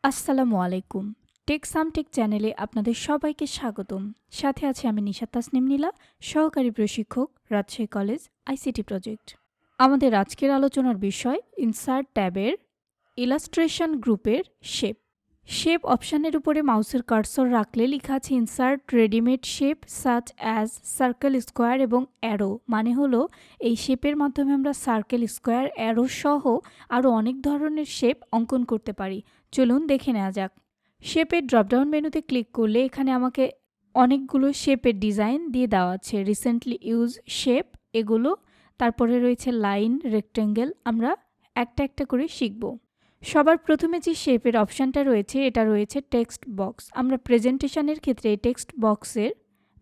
আসসালামু আলাইকুম। টেক সামটেক চ্যানেলে আপনাদের সবাইকে স্বাগতম। সাথে আছে আমি নিশাত তাসনিম নীলা, সহকারী প্রশিক্ষক, রাজশাহী কলেজ, আইসিটি প্রজেক্ট। আমাদের আজকের আলোচনার বিষয় ইনসার্ট ট্যাবের ইলাস্ট্রেশন গ্রুপের শেপ। শেপ অপশানের উপরে মাউসের কার্সর রাখলে লেখা আছে insert readymade shape such as circle, square এবং অ্যারো। মানে হলো এই শেপের মাধ্যমে আমরা সার্কেল, স্কোয়ার, অ্যারো সহ আরও অনেক ধরনের শেপ অঙ্কন করতে পারি। চলুন দেখে নেওয়া যাক। শেপের ড্রপডাউন মেনুতে ক্লিক করলে এখানে আমাকে অনেকগুলো শেপের ডিজাইন দিয়ে দেওয়া আছে। রিসেন্টলি ইউজ শেপ এগুলো, তারপরে রয়েছে লাইন, রেক্টেঙ্গেল। আমরা একটা একটা করে শিখব। সবার প্রথমে যে শেপের অপশানটা রয়েছে এটা রয়েছে টেক্সট বক্স। আমরা প্রেজেন্টেশনের ক্ষেত্রে এই টেক্সট বক্সের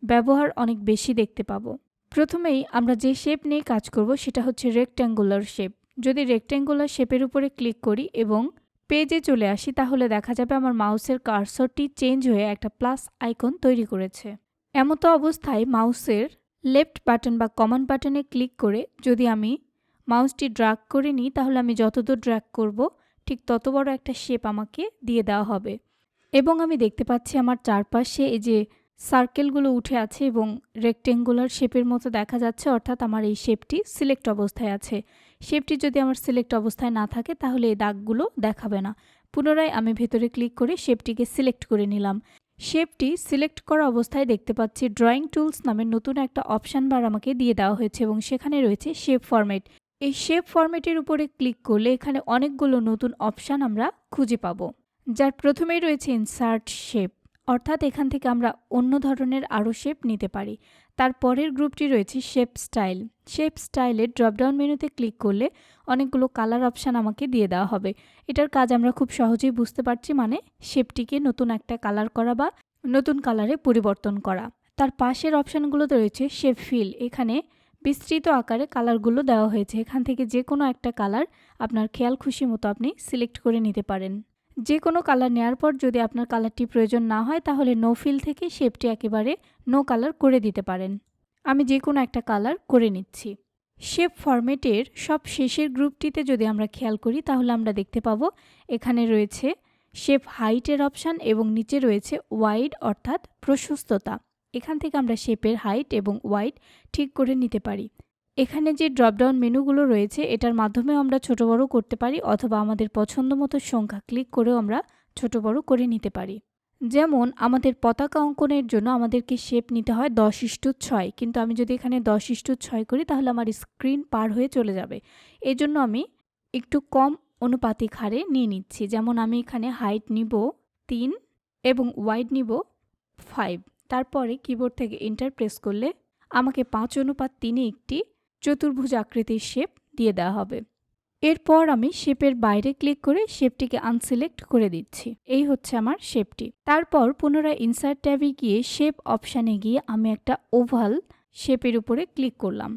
ব্যবহার অনেক বেশি দেখতে পাবো। প্রথমেই আমরা যে শেপ নিয়ে কাজ করব সেটা হচ্ছে রেক্ট্যাঙ্গুলার শেপ। যদি রেক্ট্যাঙ্গুলার শেপের উপরে ক্লিক করি এবং পেজে চলে আসি তাহলে দেখা যাবে আমার মাউসের কার্সরটি চেঞ্জ হয়ে একটা প্লাস আইকন তৈরি করেছে। এমতো অবস্থায় মাউসের লেফট বাটন বা কমান্ড বাটনে ক্লিক করে যদি আমি মাউসটি ড্র্যাগ করে নিই তাহলে আমি যতদূর ড্র্যাগ করব ঠিক তত বড় একটা শেপ আমাকে দিয়ে দেওয়া হবে। এবং আমি দেখতে পাচ্ছি আমার চারপাশে এই যে সার্কেলগুলো উঠে আছে এবং রেক্টেঙ্গুলার শেপের মতো দেখা যাচ্ছে, অর্থাৎ আমার এই শেপটি সিলেক্ট অবস্থায় আছে। শেপটি যদি আমার সিলেক্ট অবস্থায় না থাকে তাহলে এই দাগগুলো দেখাবে না। পুনরায় আমি ভেতরে ক্লিক করে শেপটিকে সিলেক্ট করে নিলাম। শেপটি সিলেক্ট করা অবস্থায় দেখতে পাচ্ছি ড্রয়িং টুলস নামের নতুন একটা অপশান বার আমাকে দিয়ে দেওয়া হয়েছে এবং সেখানে রয়েছে শেপ ফরম্যাট। এই শেপ ফরম্যাটের উপরে ক্লিক করলে এখানে অনেকগুলো নতুন অপশান আমরা খুঁজে পাবো। যার প্রথমেই রয়েছে ইনসার্ট শেপ, অর্থাৎ এখান থেকে আমরা অন্য ধরনের আরও শেপ নিতে পারি। তারপরের গ্রুপটি রয়েছে শেপ স্টাইল। শেপ স্টাইলের ড্রপডাউন মেনুতে ক্লিক করলে অনেকগুলো কালার অপশান আমাকে দিয়ে দেওয়া হবে। এটার কাজ আমরা খুব সহজেই বুঝতে পারছি, মানে শেপটিকে নতুন একটা কালার করা বা নতুন কালারে পরিবর্তন করা। তার পাশের অপশানগুলোতে রয়েছে শেপ ফিল। এখানে বিস্তৃত আকারে কালারগুলো দেওয়া হয়েছে। এখান থেকে যে কোনো একটা কালার আপনার খেয়াল খুশি মতো আপনি সিলেক্ট করে নিতে পারেন। যে কোনো কালার নেওয়ার পর যদি আপনার কালারটি প্রয়োজন না হয় তাহলে নো ফিল থেকে শেপটি একেবারে নো কালার করে দিতে পারেন। আমি যে কোনো একটা কালার করে নিচ্ছি। শেপ ফরম্যাটের সব শেষের গ্রুপটিতে যদি আমরা খেয়াল করি তাহলে আমরা দেখতে পাবো এখানে রয়েছে শেপ হাইটের অপশান এবং নিচে রয়েছে ওয়াইড, অর্থাৎ প্রশস্ততা। এখান থেকে আমরা শেপের হাইট এবং ওয়াইড ঠিক করে নিতে পারি। এখানে যে ড্রপডাউন মেনুগুলো রয়েছে এটার মাধ্যমেও আমরা ছোট বড় করতে পারি, অথবা আমাদের পছন্দ মতো সংখ্যা ক্লিক করেও আমরা ছোট বড় করে নিতে পারি। যেমন আমাদের পতাকা অঙ্কনের জন্য আমাদেরকে শেপ নিতে হয় 10:6, কিন্তু আমি যদি এখানে 10:6 করি তাহলে আমার স্ক্রিন পার হয়ে চলে যাবে। এই জন্য আমি একটু কম অনুপাতিক হারে নিয়ে নিচ্ছি। যেমন আমি এখানে হাইট নিব 3 এবং ওয়াইড নিব 5। তারপরে কিবোর্ড থেকে এন্টার প্রেস করলে আমাকে 5:3 একটি চতুর্ভুজ আকৃতির শেপ দিয়ে দেওয়া হবে। এরপর আমি শেপের বাইরে ক্লিক করে শেপটিকে আনসিলেক্ট করে দিচ্ছি। এই হচ্ছে আমার শেপটি। তারপর পুনরায় ইনসার্ট ট্যাবে গিয়ে শেপ অপশানে গিয়ে আমি একটা ওভাল শেপের উপরে ক্লিক করলাম।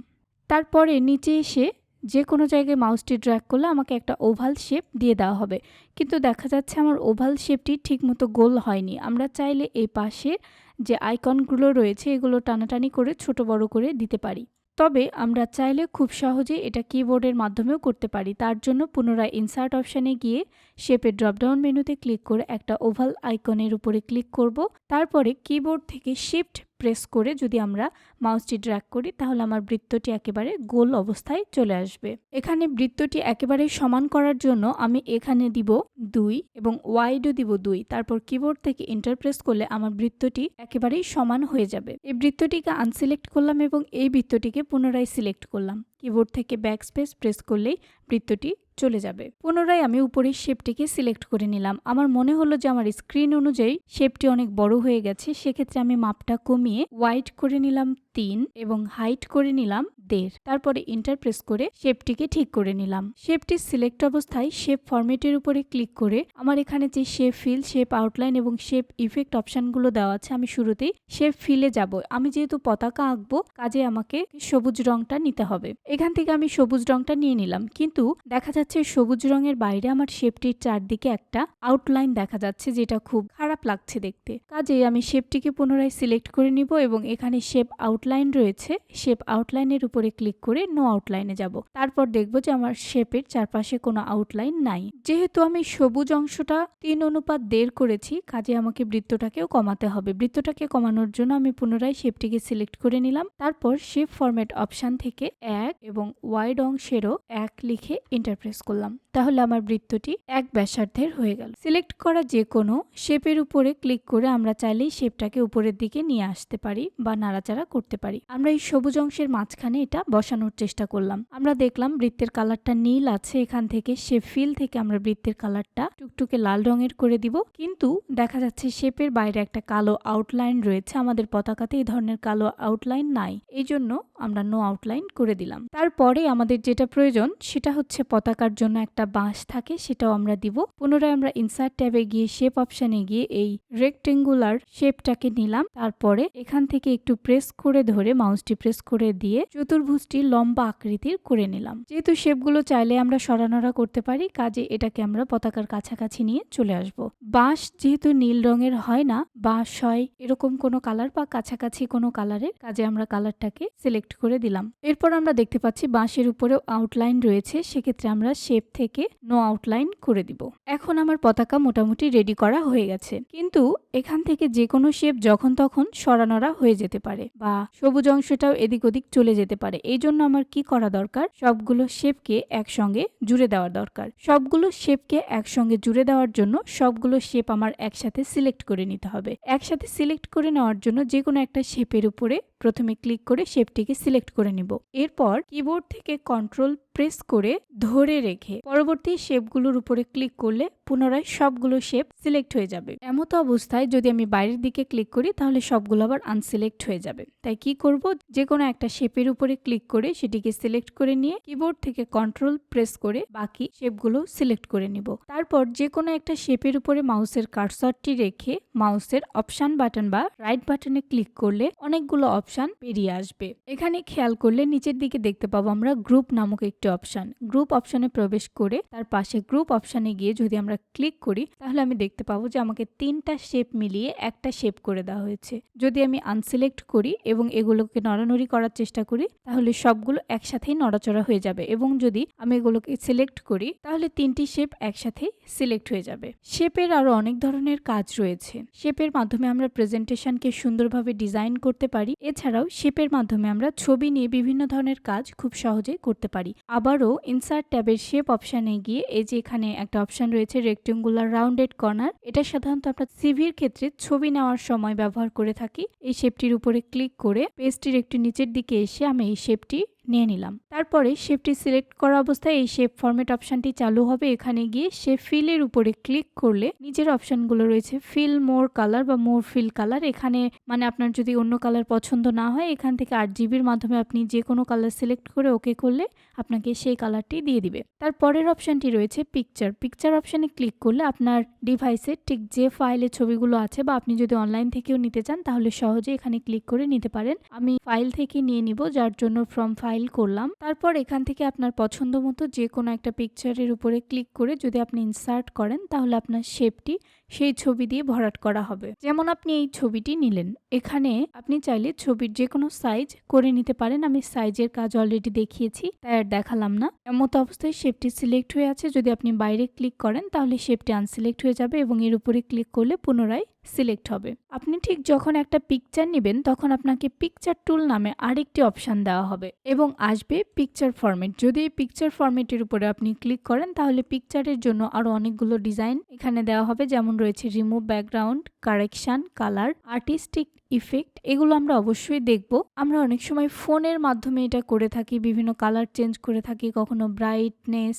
তারপরে নিচে এসে যে কোনো জায়গায় মাউসটি ড্র্যাগ করলে আমাকে একটা ওভাল শেপ দিয়ে দেওয়া হবে। কিন্তু দেখা যাচ্ছে আমার ওভাল শেপটি ঠিকমতো গোল হয়নি। আমরা চাইলে এই পাশে যে আইকনগুলো রয়েছে এগুলো টানাটানি করে ছোট বড় করে দিতে পারি। তবে আমরা চাইলে খুব সহজে এটা কিবোর্ডের মাধ্যমেও করতে পারি। তার জন্য পুনরায় ইনসার্ট অপশানে গিয়ে শেপের ড্রপডাউন মেনুতে ক্লিক করে একটা ওভাল আইকনের উপরে ক্লিক করব। তারপরে কিবোর্ড থেকে শিফট প্রেস করে যদি আমরা মাউসটি ড্র্যাগ করি তাহলে আমার বৃত্তটি একেবারে গোল অবস্থায় চলে আসবে। এখানে বৃত্তটি একেবারে সমান করার জন্য আমি এখানে দিব 2 এবং ওয়াইডও দিব 2। তারপর কিবোর্ড থেকে এন্টার প্রেস করলে আমার বৃত্তটি একেবারেই সমান হয়ে যাবে। এই বৃত্তটিকে আনসিলেক্ট করলাম এবং এই বৃত্তটিকে পুনরায় সিলেক্ট করলাম। কিবোর্ড থেকে ব্যাকস্পেস প্রেস করলেই বৃত্তটি চলে যাবে। পুনরায় আমি উপরের শেপটিকে সিলেক্ট করে নিলাম। আমার মনে হলো যে আমার স্ক্রিন অনুযায়ী শেপটি অনেক বড় হয়ে গেছে, সেক্ষেত্রে আমি মাপটা কমিয়ে ওয়াইড করে নিলাম 3 এবং হাইট করে নিলাম 1.5। তারপরে এন্টার প্রেস করে শেপটিকে ঠিক করে নিলাম। শেপটি সিলেক্ট অবস্থায় শেপ ফরম্যাটের উপরে ক্লিক করে আমার এখানে যে শেপ ফিল, শেপ আউটলাইন এবং শেপ ইফেক্ট অপশানগুলো দেওয়া আছে আমি শুরুতেই শেপ ফিলে যাব। আমি যেহেতু পতাকা আঁকবো কাজে আমাকে সবুজ রংটা নিতে হবে। এখান থেকে আমি সবুজ রংটা নিয়ে নিলাম, কিন্তু দেখা যাচ্ছে সবুজ রঙের বাইরে আমার শেপটির চারদিকে একটা আউটলাইন দেখা যাচ্ছে যেটা খুব খারাপ লাগছে দেখতে। কাজেই আমি শেপটিকে পুনরায় সিলেক্ট করে নিব এবং এখানে শেপ আউট আউটলাইন রয়েছে শেপ আউটলাইনের উপরে ক্লিক করে নো আউটলাইনে যাব। তারপর দেখব যে আমার শেপের চারপাশে কোনো আউটলাইন নাই। যেহেতু আমি সবুজ অংশটা 3:1 করেছি, কাজে আমাকে বৃত্তটাকেও কমাতে হবে। বৃত্তটাকে কমানোর জন্য আমি পুনরায় শেপটিকে সিলেক্ট করে নিলাম। তারপর শেপ ফরম্যাট অপশান থেকে 1 এবং ওয়াইড অংশেরও 1 লিখে এন্টার প্রেস করলাম। তাহলে আমার বৃত্তটি 1 ব্যাসার্ধের হয়ে গেল। সিলেক্ট করা যে কোনো শেপের উপরে ক্লিক করে আমরা চাইলেই শেপটাকে উপরের দিকে নিয়ে আসতে পারি বা নাড়াচাড়া করতে পারি। আমরা এই সবুজ অংশের মাঝখানে এটা বসানোর চেষ্টা করলাম। আমরা দেখলাম বৃত্তের কালারটা নীল আছে, এখান থেকে শেপ ফিল থেকে আমরা বৃত্তের কালারটা টুকটুকে লাল রঙের করে দিব। কিন্তু দেখা যাচ্ছে শেপের বাইরে একটা কালো আউটলাইন রয়েছে। আমাদের পতাকাতে এই ধরনের কালো আউটলাইন নাই, এই জন্য আমরা নো আউটলাইন করে দিলাম। তারপরে আমাদের যেটা প্রয়োজন সেটা হচ্ছে পতাকার জন্য একটা বাঁশ থাকে, সেটাও আমরা দিব। পুনরায় আমরা ইনসার্ট ট্যাবে গিয়ে শেপ অপশানে গিয়ে এই রেক্টেঙ্গুলার শেপটাকে নিলাম। তারপরে এখান থেকে একটু প্রেস করে ধরে মাউসটি প্রেস করে দিয়ে চতুর্ভুজটি লম্বা আকৃতির করে নিলাম। যেহেতু শেপগুলো চাইলে আমরা সরানোরা করতে পারি, কাজে এটাকে আমরা পতাকার কাছাকাছি নিয়ে চলে আসব। বাঁশ যেহেতু নীল রঙের হয় না, বাঁশ হয় এরকম কোনো কালার বা কাছাকাছি কোনো কালারের, কাজে আমরা কালারটাকে সিলেক্ট করে দিলাম। এরপর আমরা দেখতে পাচ্ছি বাঁশের উপরেও আউটলাইন রয়েছে, সেক্ষেত্রে আমরা শেপ থেকে নো আউটলাইন করে দিব। এখন আমার পতাকা মোটামুটি রেডি করা হয়ে গেছে, কিন্তু এখান থেকে যে কোনো শেপ যখন তখন সরানোরা হয়ে যেতে পারে বা সবুজ অংশটাও এদিক ওদিক চলে যেতে পারে। এই জন্য আমার কি করা দরকার, সবগুলো শেপকে একসঙ্গে জুড়ে দেওয়ার দরকার। সবগুলো শেপকে একসঙ্গে জুড়ে দেওয়ার জন্য সবগুলো শেপ আমার একসাথে সিলেক্ট করে নিতে হবে। একসাথে সিলেক্ট করে নেওয়ার জন্য যে কোনো একটা শেপের উপরে প্রথমে ক্লিক করে শেপটিকে সিলেক্ট করে নিব। এরপর কিবোর্ড থেকে কন্ট্রোল প্রেস করে ধরে রেখে পরবর্তী শেপগুলোর উপরে ক্লিক করলে পুনরায় সবগুলো শেপ সিলেক্ট হয়ে যাবে। এমতো অবস্থায় যদি আমি বাইরের দিকে ক্লিক করি তাহলে সবগুলো আবার আনসিলেক্ট হয়ে যাবে। তাই কি করব, যে কোনো একটা শেপের উপরে ক্লিক করে সেটিকে সিলেক্ট করে নিয়ে কিবোর্ড থেকে কন্ট্রোল প্রেস করে বাকি শেপগুলো সিলেক্ট করে নিব। তারপর যে কোনো একটা শেপের উপরে মাউসের কার্সরটি রেখে মাউসের অপশন বাটন বা রাইট বাটনে ক্লিক করলে অনেকগুলো অপশন বেরিয়ে আসবে। এখানে খেয়াল করলে নিচের দিকে দেখতে পাবো আমরা গ্রুপ নামক একটি অপশন। গ্রুপ অপশনে প্রবেশ করে তার পাশে গ্রুপ অপশনে গিয়ে যদি আমরা ক্লিক করি তাহলে আমি দেখতে পাবো যে আমাকে 3টা শেপ মিলিয়ে একটা শেপ করে দেওয়া হয়েছে। যদি আমি আনসিলেক্ট করি এবং এগুলোকে নড়ানড়ি করার চেষ্টা করি তাহলে সবগুলো একসাথেই নড়াচড়া হয়ে যাবে, এবং যদি আমি এগুলোকে সিলেক্ট করি তাহলে 3টি শেপ একসাথেই সিলেক্ট হয়ে যাবে। শেপের আরো অনেক ধরনের কাজ রয়েছে। শেপের মাধ্যমে আমরা প্রেজেন্টেশনকে সুন্দরভাবে ডিজাইন করতে পারি। এছাড়াও শেপের মাধ্যমে আমরা ছবি নিয়ে বিভিন্ন ধরনের কাজ খুব সহজে করতে পারি। আবারও ইনসার্ট ট্যাবের শেপ অপশানে গিয়ে এই যে এখানে একটা অপশন রয়েছে রেক্টেঙ্গুলার রাউন্ডেড কর্নার, এটা সাধারণত আমরা সিভির ক্ষেত্রে ছবি নেওয়ার সময় ব্যবহার করে থাকি। এই শেপটির উপরে ক্লিক করে পেজটির একটু নিচের দিকে এসে আমি এই শেপটি নিয়ে নিলাম। তারপরে শেপটি সিলেক্ট করা অবস্থায় এই শেপ ফরম্যাট অপশনটি চালু হবে। এখানে গিয়ে শেপ ফিলের উপরে ক্লিক করলে নিচের অপশনগুলো রয়েছে ফিল মোর কালার বা মোর ফিল কালার। এখানে মানে আপনার যদি অন্য কালার পছন্দ না হয় এখান থেকে 8GB'র মাধ্যমে আপনি যে কোনো কালার সিলেক্ট করে ওকে করলে আপনাকে সেই কালারটি দিয়ে দিবে। তারপরের অপশনটি রয়েছে পিকচার। পিকচার অপশনে ক্লিক করলে আপনার ডিভাইসে ঠিক যে ফাইলে ছবিগুলো আছে বা আপনি যদি অনলাইন থেকেও নিতে চান তাহলে সহজে এখানে ক্লিক করে নিতে পারেন। আমি ফাইল থেকে নিয়ে নিব, যার জন্য ফ্রম ফাইল করলাম। তারপর এখান থেকে আপনার পছন্দ মতো যে কোনো একটা পিকচারের উপরে ক্লিক করে যদি আপনি ইনসার্ট করেন তাহলে আপনার শেপটি সেই ছবি দিয়ে ভরাট করা হবে। যেমন আপনি এই ছবিটি নিলেন, এখানে আপনি চাইলে ছবির যে কোনো সাইজ করে নিতে পারেন। আমি সাইজের কাজ অলরেডি দেখিয়েছি তাই আর দেখালাম না। এমতো অবস্থায় শেপটি সিলেক্ট হয়ে আছে, যদি আপনি বাইরে ক্লিক করেন তাহলে শেপটি আনসিলেক্ট হয়ে যাবে এবং এর উপরে ক্লিক করলে পুনরায় সিলেক্ট হবে। আপনি ঠিক যখন একটা পিকচার নেবেন তখন আপনাকে পিকচার টুল নামে আরেকটি অপশন দেওয়া হবে এবং আসবে পিকচার ফরম্যাট। যদি এই পিকচার ফরম্যাটের উপরে আপনি ক্লিক করেন তাহলে পিকচারের জন্য আরো অনেকগুলো ডিজাইন এখানে দেওয়া হবে, যেমন রয়েছে remove background, correction, colour, artistic effect. এগুলো আমরা অবশ্যই দেখব। আমরা অনেক সময় ফোনের মাধ্যমে এটা করে থাকি, বিভিন্ন কালার চেঞ্জ করে থাকি, কখনো ব্রাইটনেস,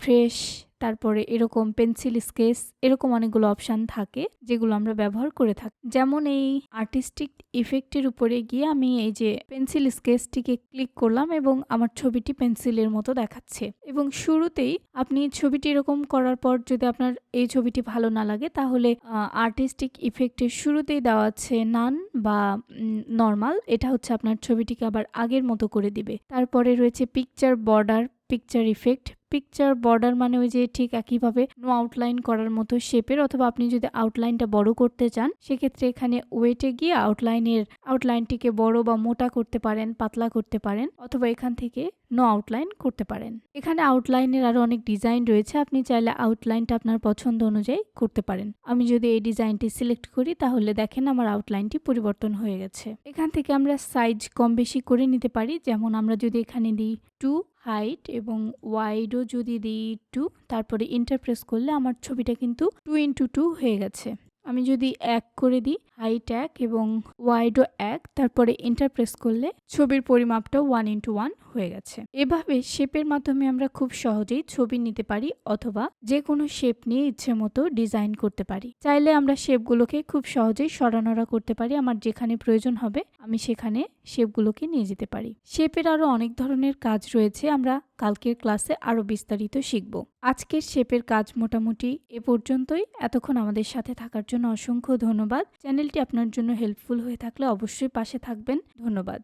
ফ্রেশ, তারপরে এরকম পেন্সিল স্কেচ, এরকম অনেকগুলো অপশান থাকে যেগুলো আমরা ব্যবহার করে থাকি। যেমন এই আর্টিস্টিক ইফেক্টের উপরে গিয়ে আমি এই যে পেন্সিল স্কেচটিকে ক্লিক করলাম এবং আমার ছবিটি পেন্সিলের মতো দেখাচ্ছে। এবং শুরুতেই আপনি ছবিটি এরকম করার পর যদি আপনার এই ছবিটি ভালো না লাগে তাহলে আর্টিস্টিক ইফেক্টের শুরুতেই দেওয়া আছে নান বা নর্মাল, এটা হচ্ছে আপনার ছবিটিকে আবার আগের মতো করে দিবে। তারপরে রয়েছে picture border, picture effect, picture border মানে ওই যে ঠিক একইভাবে নো আউটলাইন করার মতো শেপের, অথবা আপনি যদি আউটলাইনটা বড় করতে চান সেক্ষেত্রে এখানে ওয়েটে গিয়ে আউটলাইনটিকে বড় বা মোটা করতে পারেন, পাতলা করতে পারেন, অথবা এখান থেকে নো আউটলাইন করতে পারেন। এখানে আউটলাইনের আরো অনেক ডিজাইন রয়েছে, আপনি চাইলে আউটলাইনটা আপনার পছন্দ অনুযায়ী করতে পারেন। আমি যদি এই ডিজাইনটি সিলেক্ট করি তাহলে দেখেন আমার আউটলাইনটি পরিবর্তন হয়ে গেছে। এখান থেকে আমরা সাইজ কম বেশি করে নিতে পারি, যেমন আমরা যদি এখানে দিই 2 হাইট এবং ওয়াইডও যদি দিই 2, তারপরে এন্টার প্রেস করলে আমার ছবিটা কিন্তু 2x2 হয়ে গেছে। আমি যদি 1 করে দিই, হাইট 1 এবং ওয়াইডও 1, তারপরে এন্টার প্রেস করলে ছবির পরিমাপটাও 1x1 হয়ে গেছে। এভাবে শেপের মাধ্যমে আমরা খুব সহজেই ছবি নিতে পারি, অথবা যে কোনো শেপ নিয়ে ইচ্ছে মতো ডিজাইন করতে পারি। চাইলে আমরা শেপগুলোকে খুব সহজেই সরানোড়া করতে পারি, আমার যেখানে প্রয়োজন হবে আমি সেখানে শেপগুলোকে নিয়ে যেতে পারি। শেপের আরো অনেক ধরনের কাজ রয়েছে, আমরা কালকের ক্লাসে আরো বিস্তারিত শিখব। আজকের শেপের কাজ মোটামুটি এ পর্যন্তই। এতক্ষণ আমাদের সাথে থাকার জন্য অসংখ্য ধন্যবাদ। চ্যানেলটি আপনার জন্য হেল্পফুল হয়ে থাকলে অবশ্যই পাশে থাকবেন। ধন্যবাদ।